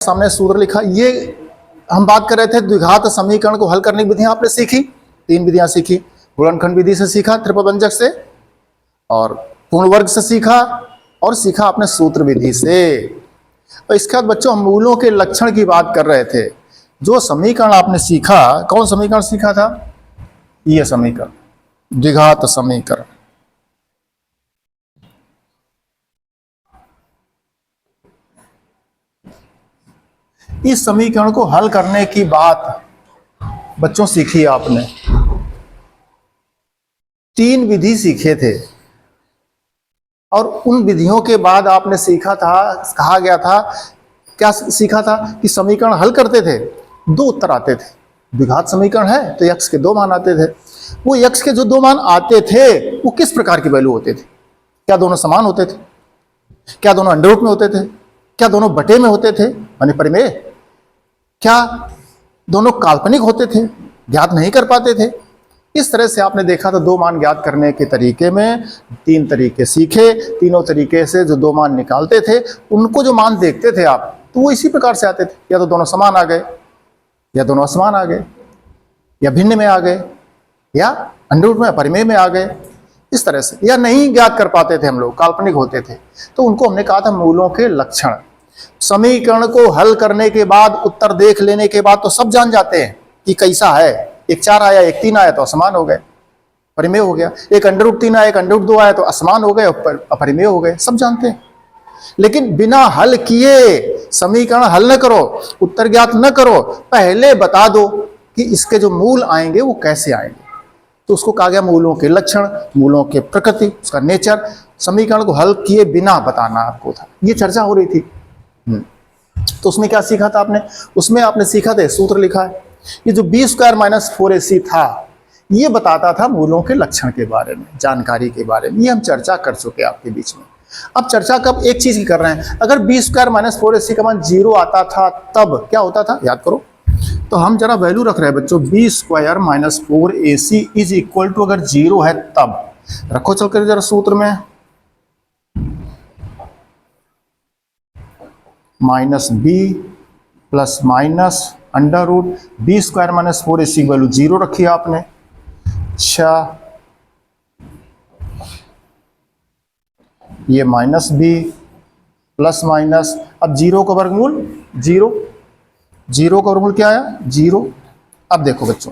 सामने सूत्र लिखा। ये हम बात कर रहे थे द्विघात समीकरण को हल करने की विधियां आपने सीखी, 3 विधियां सीखी। गुणनखंड विधि से सीखा, त्रिपभंजक से, और पूर्ण वर्ग से सीखा, और सीखा आपने सूत्र विधि से। और इसके बाद बच्चों हम मूलों के लक्षण की बात कर रहे थे। जो समीकरण आपने सीखा, कौन समीकरण सीखा था? यह समीकरण, द्विघात समीकरण। इस समीकरण को हल करने की बात बच्चों सीखी आपने। 3 विधि सीखे थे, और उन विधियों के बाद आपने सीखा था, कहा गया था, क्या सीखा था कि समीकरण हल करते थे, 2 उत्तर आते थे। द्विघात समीकरण है तो x के 2 मान आते थे। वो x के जो 2 मान आते थे वो किस प्रकार की वैल्यू होते थे? क्या दोनों समान होते थे? क्या दोनों अंडर रूट में होते थे? क्या दोनों बटे में होते थे, माने परिमेय? क्या दोनों काल्पनिक होते थे, ज्ञात नहीं कर पाते थे? इस तरह से आपने देखा था 2 मान ज्ञात करने के तरीके में 3 तरीके सीखे। तीनों तरीके से जो 2 मान निकालते थे, उनको जो मान देखते थे आप, तो वो इसी प्रकार से आते थे। या तो दोनों समान आ गए, या दोनों असमान आ गए, या भिन्न में आ गए, या अंडर रूट में, परिमेय में आ गए, इस तरह से। या नहीं ज्ञात कर पाते थे हम लोग, काल्पनिक होते थे, तो उनको हमने कहा था मूलों के लक्षण। समीकरण को हल करने के बाद, उत्तर देख लेने के बाद तो सब जान जाते हैं कि कैसा है। एक 4 आया, एक 3 आया तो असमान हो गए, परिमेय हो गया। एक अंडर रूट 3 आया, एक अंडर रूट 2 आया तो असमान हो गए, अपरिमेय हो गए, सब जानते हैं। लेकिन बिना हल किए समीकरण हल न करो, उत्तर ज्ञात न करो, पहले बता दो कि इसके जो मूल आएंगे वो कैसे आएंगे। तो उसको कहा गया मूलों के लक्षण, मूलों के प्रकृति, उसका नेचर। समीकरण को हल किए बिना बताना आपको था, ये चर्चा हो रही थी। तो उसमें क्या सीखा था आपने? उसमें आपने सीखा था, सूत्र लिखा है, ये जो b² - 4ac था, ये बताता था मूलों के लक्षण के बारे में, जानकारी के बारे में। ये हम चर्चा कर चुके आपके बीच में। अब चर्चा कब एक चीज की कर रहे हैं, अगर b² - 4ac का मान 0 आता था तब क्या होता था, याद करो। तो हम जरा वैल्यू रख रहे हैं बच्चों, b² - 4ac is equal to, अगर 0 है तब रखो, चल कर जरा सूत्र में, -b plus minus under root b² - 4ac value 0 रखी आपने। अच्छा, ये -b प्लस माइनस, अब 0 का वर्गमूल 0, 0 का वर्गमूल क्या आया, 0। अब देखो बच्चों,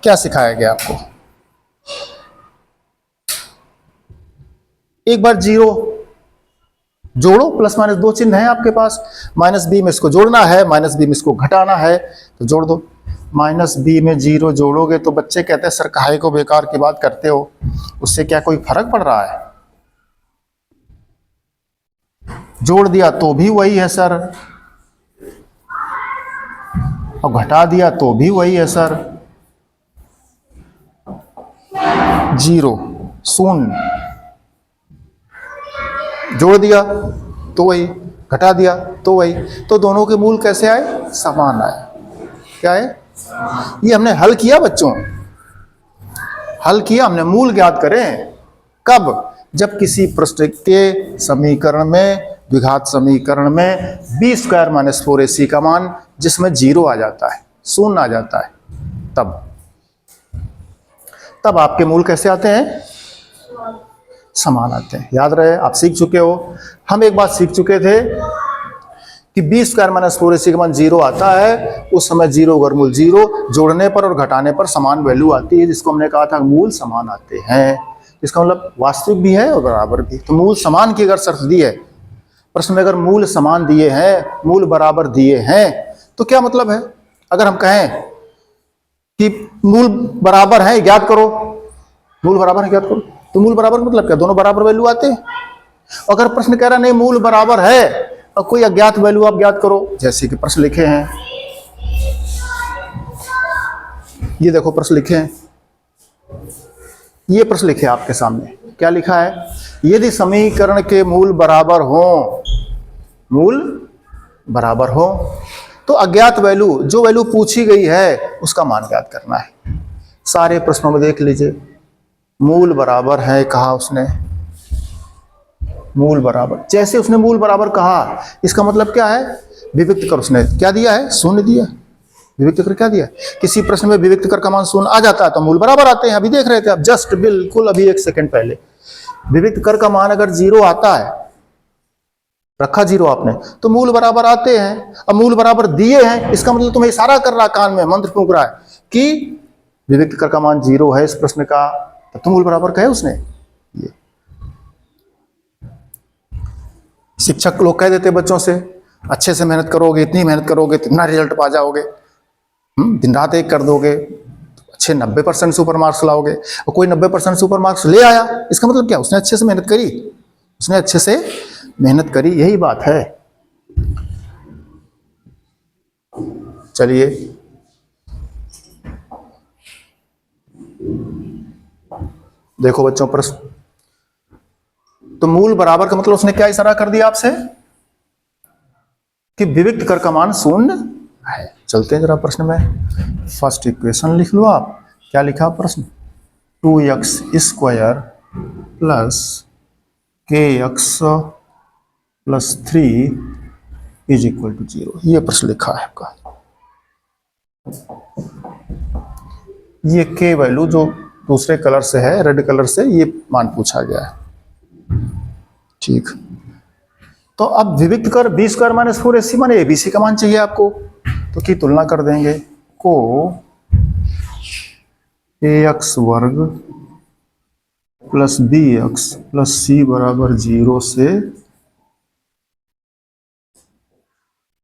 क्या सिखाया गया आपको? एक बार 0 जोड़ो, प्लस माइनस 2 चिन्ह है आपके पास। -b में इसको जोड़ना है, -b में इसको घटाना है, तो जोड़ दो। -b में 0 जोड़ोगे तो बच्चे कहते हैं सर काहे को बेकार की बात करते हो, उससे क्या कोई फर्क पड़ रहा है? जोड़ दिया तो भी वही है सर, और घटा दिया तो भी वही है सर। 0 शून्य, जोड़ दिया तो वही, घटा दिया तो वही, तो दोनों के मूल कैसे आए, समान आए। क्या है ये? हमने हल किया बच्चों, हल किया हमने, मूल ज्ञात करें कब? जब किसी प्रश्न के समीकरण में, द्विघात समीकरण में b² - 4ac का मान जिसमें 0 आ जाता है, शून्य आ जाता है, तब आपके मूल कैसे आते हैं, समान आते हैं। याद रहे, आप सीख चुके हो। हम एक बात सीख चुके थे कि b² - 4ac का मान 0 आता है, उस समय 0 वर्गमूल 0, जोड़ने पर और घटाने पर समान वैल्यू आती है, जिसको हमने कहा था मूल समान आते हैं। इसका मतलब वास्तविक भी है और बराबर भी। तो मूल समान की अगर शर्त दी है प्रश्न में, अगर मूल समान दिए हैं, मूल बराबर दिए हैं, तो क्या मतलब है? अगर हम कहें कि मूल बराबर है, ज्ञात करो, मूल बराबर है ज्ञात करो, तो मूल बराबर मतलब क्या, दोनों बराबर वैल्यू आते हैं। अगर प्रश्न कह रहा नहीं मूल बराबर है और कोई अज्ञात वैल्यू आप ज्ञात करो, जैसे कि प्रश्न लिखे हैं, ये देखो प्रश्न लिखे हैं, ये प्रश्न लिखे आपके सामने, क्या लिखा है? यदि समीकरण के मूल बराबर हो, मूल बराबर हो, तो अज्ञात वैल्यू, जो वैल्यू पूछी गई है उसका मान ज्ञात करना है। सारे प्रश्नों में देख लीजिए, मूल बराबर है कहा उसने, मूल बराबर, जैसे उसने मूल बराबर कहा इसका मतलब क्या है, विविक्त कर उसने क्या दिया है, शून्य दिया। विविक्त कर क्या दिया, किसी प्रश्न में विविक्त कर का मान शून्य आ जाता है तो मूल बराबर आते हैं। अभी देख रहे थे आप जस्ट बिल्कुल अभी 1 सेकंड पहले, विविक्त कर का मान अगर 0 आता है, रखा 0 आपने, तो मूल बराबर आते हैं। अब मूल बराबर दिए हैं, इसका मतलब तुम्हें इशारा कर रहा, कान में मंत्र फूंक रहा है कि विविक्त कर का मान 0 है इस प्रश्न का, तब तो मूल बराबर कहे उसने। ये शिक्षक लोग कह देते बच्चों से, अच्छे से मेहनत करोगे, इतनी मेहनत करोगे तो इतना रिजल्ट पा जाओगे, दिन रात एक कर दोगे, अच्छे 90% सुपर मार्क्स लाओगे। और कोई 90% सुपर मार्क्स ले आया, इसका मतलब क्या, उसने अच्छे से मेहनत करी, उसने अच्छे से मेहनत करी, यही बात है। चलिए देखो बच्चों प्रश्न, तो मूल बराबर का मतलब उसने क्या इशारा कर दिया आपसे कि विविक्त कर का मान शून्य है। चलते हैं जरा प्रश्न में, फर्स्ट इक्वेशन लिख लो आप, क्या लिखा प्रश्न, 2x square plus kx plus 3 is equal to 0, ये प्रश्न लिखा है आपका। ये k वैल्यू जो दूसरे कलर से है, रेड कलर से, ये मान पूछा गया है, ठीक। तो अब विविक्त कर बी स्क्वायर माइनस 4ac माने एबीसी का मान चाहिए आपको, तो की तुलना कर देंगे, को ax वर्ग प्लस bx प्लस c बराबर 0 से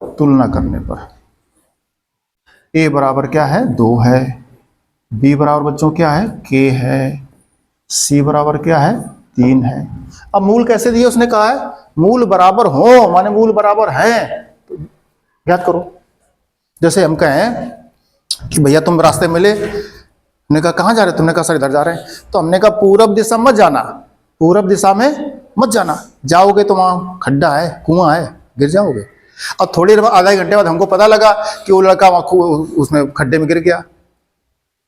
तुलना करने पर a बराबर क्या है, 2 है, b बराबर बच्चों क्या है, k है, c बराबर क्या है, 3 है। अब मूल कैसे दिए, उसने कहा है मूल बराबर हो माने मूल बराबर है, तो याद करो। जैसे हम कहें कि भैया तुम रास्ते मिले, हमने कहा कहाँ जा रहे, तुमने कहा सर इधर जा रहे हैं, तो हमने कहा पूरब दिशा मत जाना, पूरब दिशा में मत जाना, जाओगे तो वहां खड्डा है, कुआं है, गिर जाओगे। अब थोड़ी देर आधा घंटे बाद हमको पता लगा कि वो लड़का उसमें खड्डे में गिर गया,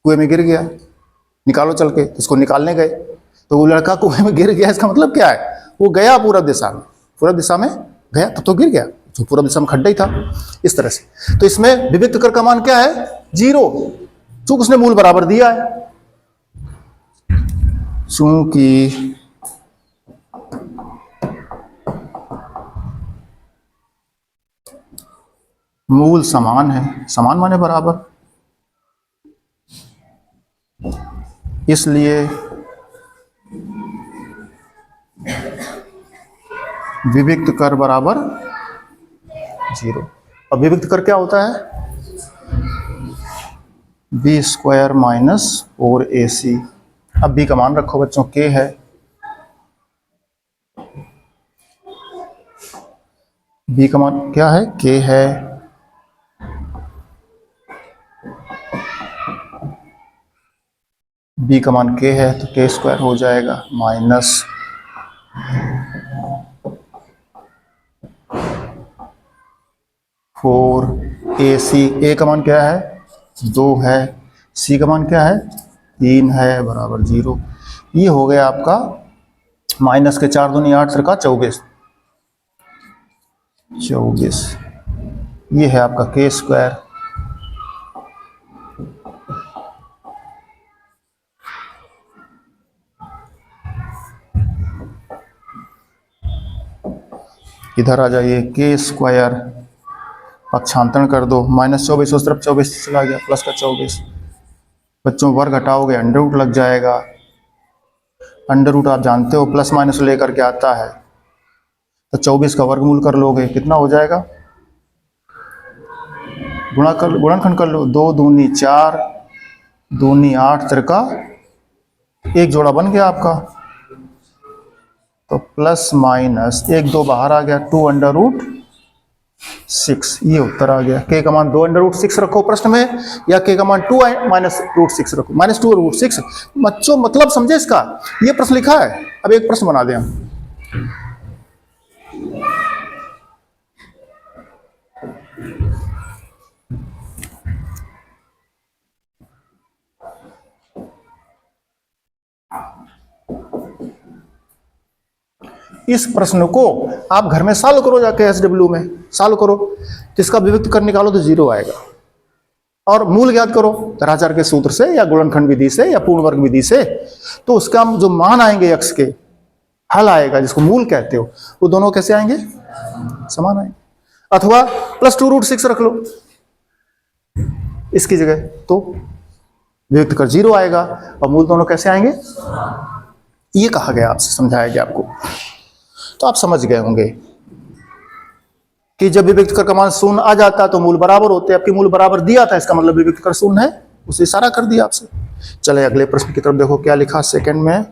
कुएं में गिर गया, निकालो चल के, उसको निकालने गए तो वो लड़का कुएं में गिर गया, इसका मतलब क्या है, वो गया पूरब दिशा में, पूरब दिशा में गया तब तो गिर गया, तो पूरब दिशा में खड्डा ही था, इस तरह से। तो इसमें विविक्त कर का मान क्या है, 0, चूंकि उसने मूल बराबर दिया है, चूंकि मूल समान है, समान माने बराबर, इसलिए विविक्त कर बराबर 0। अब विविक्त कर क्या होता है, बी स्क्वायर माइनस 4ac। अब बी का मान रखो बच्चों, k है, बी का मान क्या है, k है, बी का मान k है, तो k स्क्वायर हो जाएगा माइनस 4ac, a का मान क्या है, 2 है, c का मान क्या है, 3 है, बराबर 0। ये हो गया आपका माइनस के 4 दूनी 8 का 24, ये है आपका k स्क्वायर। इधर आ जाइए, k स्क्वायर पक्षांतरण कर दो, माइनस 24 उस तरफ 24 चला गया, प्लस का 24, बच्चों वर्ग हटाओगे अंडर रूट लग जाएगा, अंडर रूट आप जानते हो प्लस माइनस लेकर के आता है, तो 24 का वर्गमूल कर लोगे, कितना हो जाएगा, गुणनखंड कर लो, 2 दूनी 4, दूनी 8, तिरका एक जोड़ा बन गया आपका, तो प्लस माइनस 1 2 बाहर आ गया, 2 अंडर रूट 6, ये उत्तर आ गया। k का मान 2 अंडर रूट 6 रखो प्रश्न में, या k का मान 2 माइनस रूट 6 रखो, माइनस 2 रूट 6। बच्चों मतलब समझे इसका, ये प्रश्न लिखा है। अब एक प्रश्न बना दें हम, इस प्रश्न को आप घर में सॉल्व करो, जाके एसडब्ल्यू में सॉल्व करो, तो इसका विभक्त कर निकालो तो 0 आएगा। और मूल ज्ञात करो राचार के सूत्र से या गुणनखंड विधि से या पूर्ण वर्ग विधि से, तो उसका जो मान आएंगे x के, हल आएगा जिसको मूल कहते हो, वो दोनों कैसे आएंगे? समान आएंगे। अथवा +2√6 रख लो इसकी जगह, तो विभक्त कर 0 आएगा और मूल दोनों कैसे आएंगे? ये कहा गया, आपसे समझाया गया आपको, तो आप समझ गए होंगे कि जब विभक्त कर का मान शून्य आ जाता है तो मूल बराबर होते हैं। आपकी मूल बराबर दिया था, इसका मतलब विभक्त कर शून्य है, उसे इशारा कर दिया आपसे। चले अगले प्रश्न की तरफ देखो, क्या लिखा सेकंड में।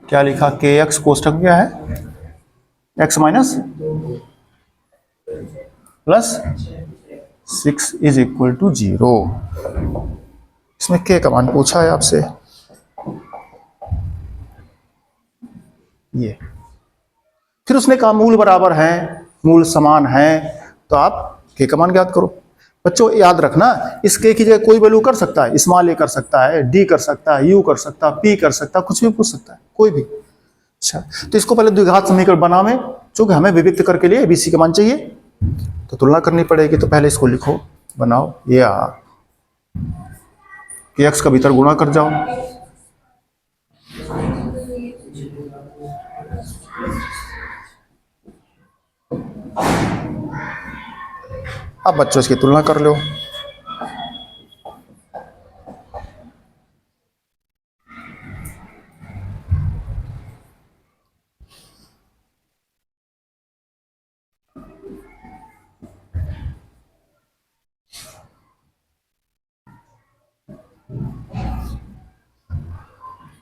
क्या लिखा? kx कोष्ठक क्या है? x minus +6 is equal to 0। इसमें k का मान पूछा है आपसे, ये। फिर उसने कहा मूल बराबर है, मूल समान है, तो आप k का मान ज्ञात करो। बच्चों याद रखना, इस k की जगह कोई वैल्यू कर सकता है, स्मॉल a कर सकता है, d कर सकता है, u कर सकता है, p कर सकता है, कुछ भी पूछ सकता है, कोई भी। अच्छा, तो इसको पहले द्विघात समीकरण बनावे, चूंकि हमें विभक्त कर के लिए abc का मान चाहिए, तो तुलना करनी पड़ेगी। तो पहले इसको लिखो, बनाओ, ये कि x का भीतर गुणा कर जाओ, अब बच्चों इसकी तुलना कर लो।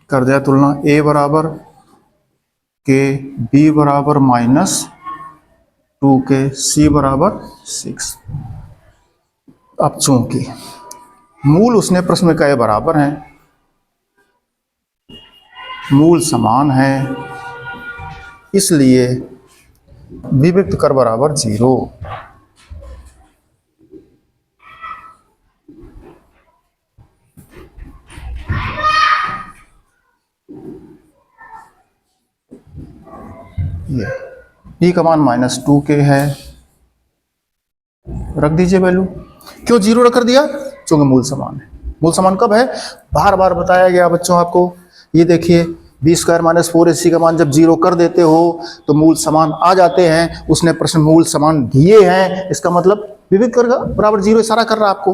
कर दिया तुलना, a बराबर k, b बराबर -2k, c बराबर 6। अब चूंकि मूल उसने प्रश्न में कहे बराबर हैं, मूल समान है, इसलिए विभक्त कर बराबर 0। ये p का मान -2k है, रख दीजिए वैल्यू। क्यों 0 रख कर दिया? क्योंकि मूल समान है। मूल समान कब है? बार बार बताया गया बच्चों आपको। ये देखिए, b² - 4ac का मान जब 0 कर देते हो तो मूल समान आ जाते हैं। उसने प्रश्न मूल समान दिए हैं, इसका मतलब विभक्त कर बराबर 0 इशारा कर रहा है आपको।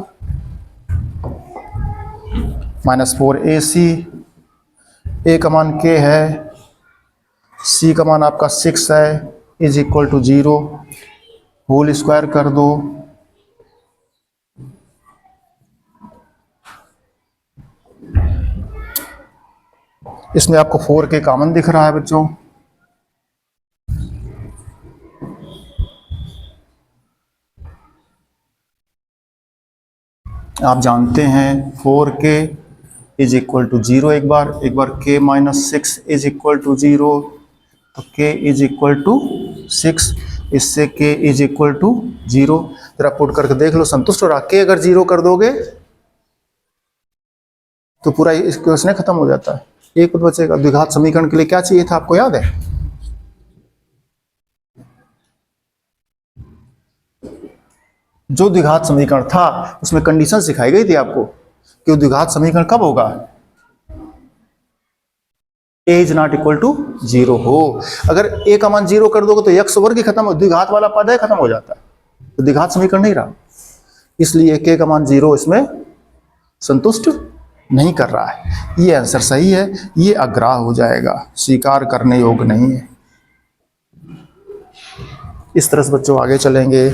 -4ac, a का मान k है, c का मान आपका 6 है, is equal to 0, whole square कर दो। इसमें आपको 4k कॉमन दिख रहा है बच्चों, आप जानते हैं 4k इज इक्वल टू 0। एक बार k -6 इज इक्वल टू 0, तो k इज इक्वल टू 6, इससे k इज इक्वल टू 0। जरा पुट करके देख लो, संतुष्ट हो रहा? k अगर 0 कर दोगे तो पूरा इस क्वेश्चन खत्म हो जाता है, एक पद बचेगा। द्विघात समीकरण के लिए क्या चाहिए था आपको याद है? जो द्विघात समीकरण था उसमें कंडीशन सिखाई गई थी आपको कि द्विघात समीकरण कब होगा? a is not equal to 0 हो। अगर a का मान 0 कर दोगे तो x वर्ग ही खत्म हो, द्विघात वाला पद है खत्म हो जाता है, तो द्विघात समीकरण नहीं रहा। इसलिए k का मान 0 इसमें संतुष्ट नहीं कर रहा है। ये आंसर सही है, ये अग्राह्य हो जाएगा, स्वीकार करने योग्य नहीं है। इस तरह से बच्चों आगे चलेंगे।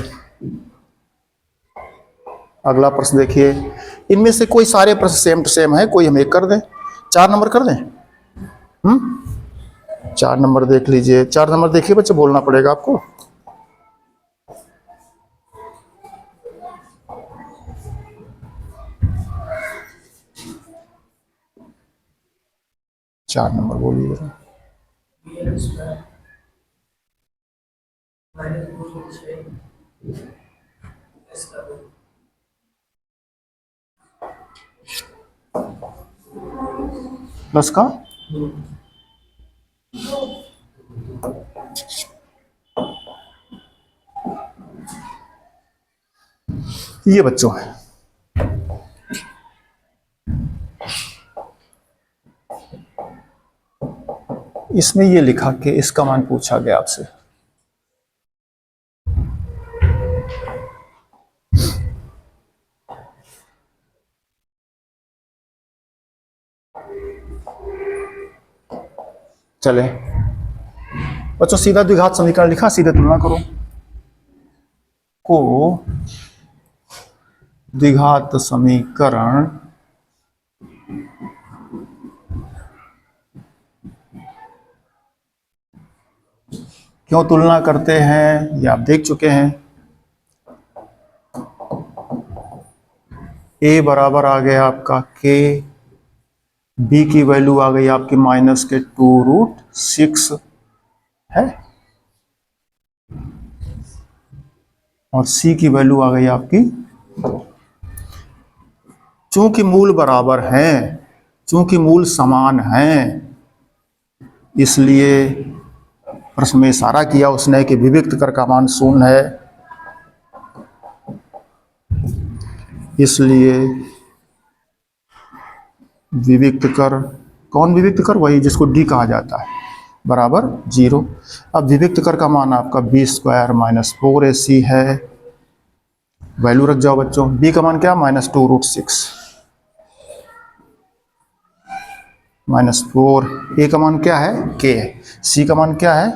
अगला प्रश्न देखिए, इनमें से कोई सारे प्रश्न सेम टू सेम है, कोई हम एक कर दें, 4 नंबर कर दें। 4 नंबर देख लीजिए, 4 नंबर देखिए बच्चे, बोलना पड़ेगा आपको। चार नंबर बोलिए जरा। प्लस का ये बच्चों है। इसमें ये लिखा कि इसका मान पूछा गया आपसे। चले बच्चों, सीधा द्विघात समीकरण लिखा, सीधे तुलना करो। को द्विघात समीकरण क्यों तुलना करते हैं ये आप देख चुके हैं। a बराबर आ गया आपका k, b की वैल्यू आ गई आपकी माइनस के 2√6 है, और c की वैल्यू आ गई आपकी। चूंकि मूल बराबर हैं, चूंकि मूल समान हैं, इसलिए प्रश्न में इशारा किया उसने कि विविक्त कर का मान 0 है, इसलिए विविक्त कर, कौन विविक्त कर, वही जिसको डी कहा जाता है, बराबर 0। अब विविक्त कर का मान आपका b² - 4ac है। वैल्यू रख जाओ बच्चों। b का मान क्या, -2√6 -4, a का मान क्या है, k है, c का मान क्या है,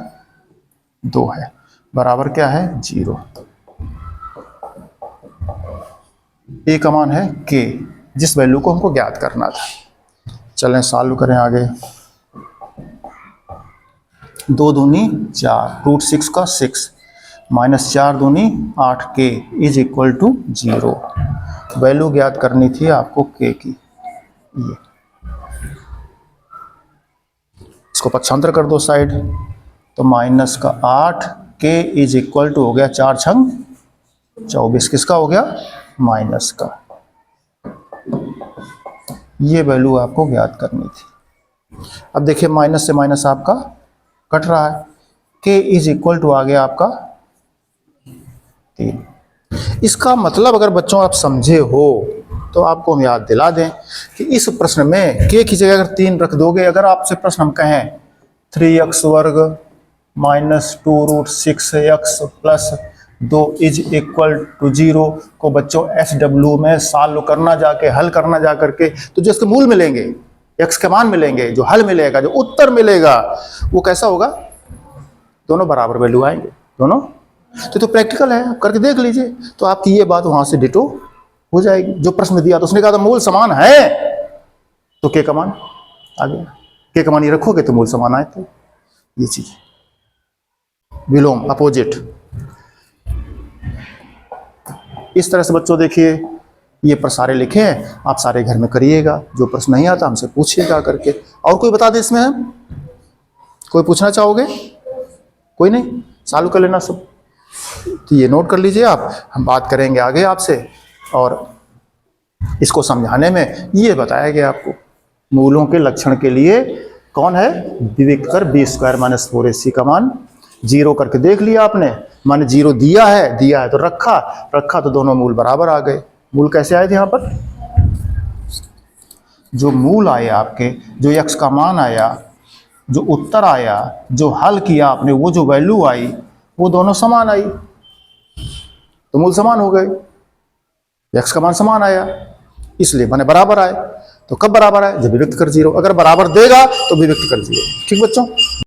2 है, बराबर क्या है, 0। a का मान है k, जिस वैल्यू को हमको ज्ञात करना था। चलें सॉल्व करें आगे। 2 दूनी 4, √6 का 6, -4 दूनी 8k is equal to 0। Value ज्ञात करनी थी आपको k की। ये इसको पक्षांतर कर दो साइड, तो माइनस का 8k इज इक्वल टू हो गया 4 छंग 24, किसका हो गया, माइनस का। ये वैल्यू आपको ज्ञात करनी थी। अब देखिए माइनस से माइनस आपका कट रहा है, k इज इक्वल टू आ गया आपका 3। इसका मतलब अगर बच्चों आप समझे हो तो आपको हम याद दिला दें कि इस प्रश्न में k की जगह अगर 3 रख दोगे, अगर आपसे प्रश्न हम कहें 3x² - 2√6x + 2 is equal to 0 को बच्चों SW में सॉल्व करना, जाके हल करना जा करके, तो जो इसके मूल मिलेंगे, x के मान मिलेंगे, जो हल मिलेगा, जो उत्तर मिलेगा, वो कैसा होगा, दोनों बराबर वैल्यू आएंगे दोनों। तो प्रैक्टिकल है, आप करके देख लीजिए, तो आपकी ये बात वहां से डिटो हो जाएगी। जो प्रश्न दिया तो उसने कहा था मूल समान है, तो k का मान आ गया, k का मान ये रखोगे तो मूल समान आए थे। ये चीज विलोम, अपोजिट। इस तरह से बच्चों देखिए ये पर सारे लिखे हैं, आप सारे घर में करिएगा। जो प्रश्न नहीं आता हमसे पूछिएगा करके। और कोई बता दे इसमें, हम कोई पूछना चाहोगे, कोई नहीं, चालू कर लेना सब। तो ये नोट कर लीजिए आप, हम बात करेंगे आगे आपसे। और इसको समझाने में ये बताया गया आपको मूलों के लक्षण के लिए कौन है, विविक्त कर b² - 4ac का मान 0 करके देख लिया आपने, माने 0 दिया है तो रखा तो दोनों मूल बराबर आ गए। मूल कैसे आए थे यहाँ पर, जो मूल आए आपके, जो x का मान आया, जो उत्तर आया, जो हल किया आपने, वो जो वैल्यू आई, वो दोनों समान आई, तो मूल समान हो गए, x का मान समान आया, इसलिए माने बराबर आए। तो कब बराबर आए, जब विविक्त कर 0, अगर बराबर देगा तो विविक्त कर 0। ठीक बच्चों।